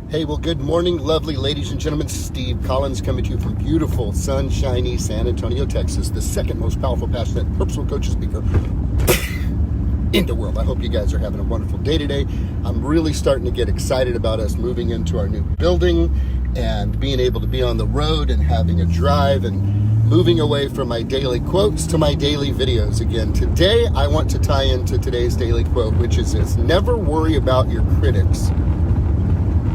Hey, well, good morning, lovely ladies and gentlemen. Steve Collins coming to you from beautiful, sunshiny San Antonio, Texas, the second most powerful, passionate, purposeful coach and speaker in the world. I hope you guys are having a wonderful day today. I'm really starting to get excited about us moving into our new building and being able to be on the road and having a drive and moving away from my daily quotes to my daily videos again. Today, I want to tie into today's daily quote, which is this: never worry about your critics,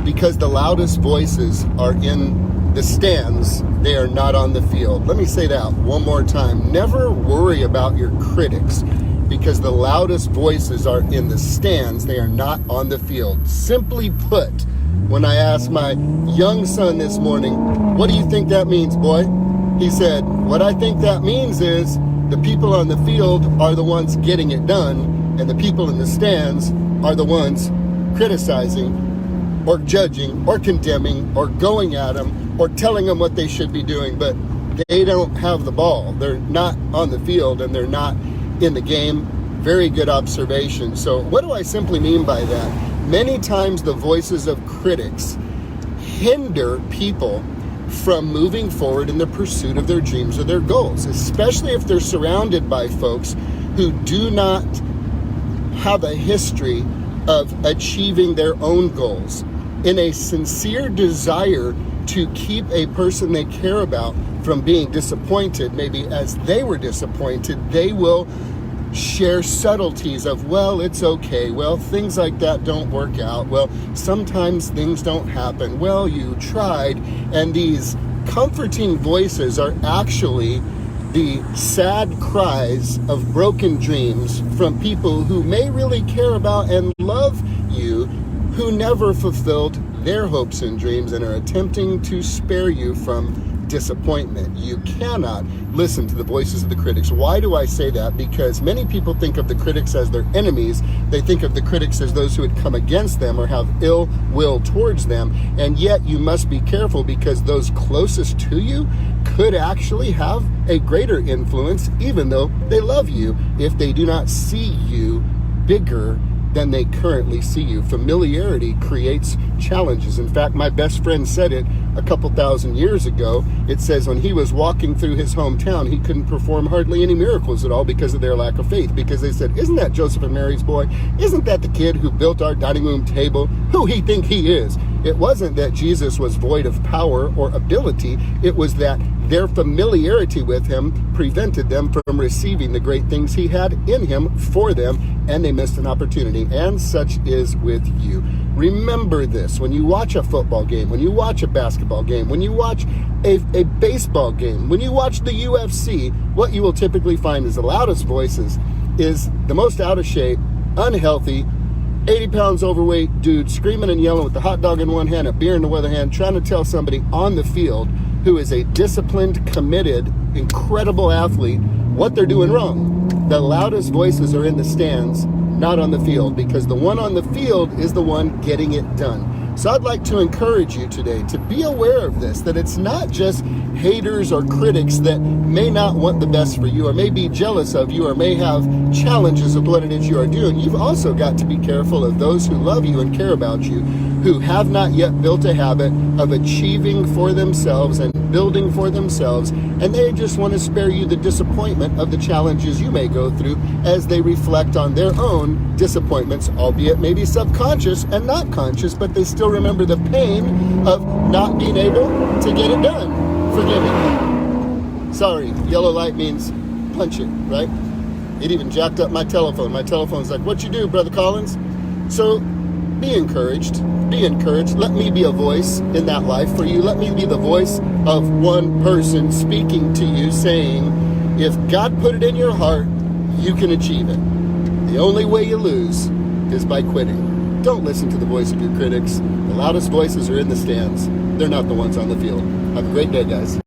because the loudest voices are in the stands, they are not on the field. Let me say that one more time. Never worry about your critics, because the loudest voices are in the stands, they are not on the field. Simply put, when I asked my young son this morning, what do you think that means, boy? He said, what I think that means is the people on the field are the ones getting it done, and the people in the stands are the ones criticizing or judging or condemning or going at them or telling them what they should be doing, but they don't have the ball. They're not on the field and they're not in the game. Very good observation. So what do I simply mean by that? Many times the voices of critics hinder people from moving forward in the pursuit of their dreams or their goals, especially if they're surrounded by folks who do not have a history of achieving their own goals. In a sincere desire to keep a person they care about from being disappointed, maybe as they were disappointed, they will share subtleties of, well, it's okay. Well, things like that don't work out. Well, sometimes things don't happen. Well, you tried. And these comforting voices are actually the sad cries of broken dreams from people who may really care about and love you, who never fulfilled their hopes and dreams and are attempting to spare you from disappointment. You cannot listen to the voices of the critics. Why do I say that? Because many people think of the critics as their enemies. They think of the critics as those who would come against them or have ill will towards them. And yet you must be careful, because those closest to you could actually have a greater influence, even though they love you, if they do not see you bigger than they currently see you. Familiarity creates challenges. In fact, my best friend said it a couple thousand years ago. It says when he was walking through his hometown, he couldn't perform hardly any miracles at all because of their lack of faith. Because they said, isn't that Joseph and Mary's boy? Isn't that the kid who built our dining room table? Who he think he is? It wasn't that Jesus was void of power or ability. It was that their familiarity with him prevented them from receiving the great things he had in him for them, and they missed an opportunity. And such is with you. Remember this: when you watch a football game, when you watch a basketball game, when you watch a baseball game, when you watch the UFC, what you will typically find is the loudest voices is the most out of shape, unhealthy, 80 pounds overweight dude screaming and yelling with the hot dog in one hand, a beer in the other hand, trying to tell somebody on the field who is a disciplined, committed, incredible athlete what they're doing wrong. The loudest voices are in the stands, not on the field, because the one on the field is the one getting it done. So I'd like to encourage you today to be aware of this, that it's not just haters or critics that may not want the best for you or may be jealous of you or may have challenges of what it is you are doing. You've also got to be careful of those who love you and care about you, who have not yet built a habit of achieving for themselves and building for themselves, and they just want to spare you the disappointment of the challenges you may go through as they reflect on their own disappointments, albeit maybe subconscious and not conscious, but they still remember the pain of not being able to get it done. Forgive me. Sorry, yellow light means punch it, right? It even jacked up my telephone. My telephone's like, what you do, Brother Collins? So be encouraged. Be encouraged. Let me be a voice in that life for you. Let me be the voice of one person speaking to you, saying, if God put it in your heart, you can achieve it. The only way you lose is by quitting. Don't listen to the voice of your critics. The loudest voices are in the stands. They're not the ones on the field. Have a great day, guys.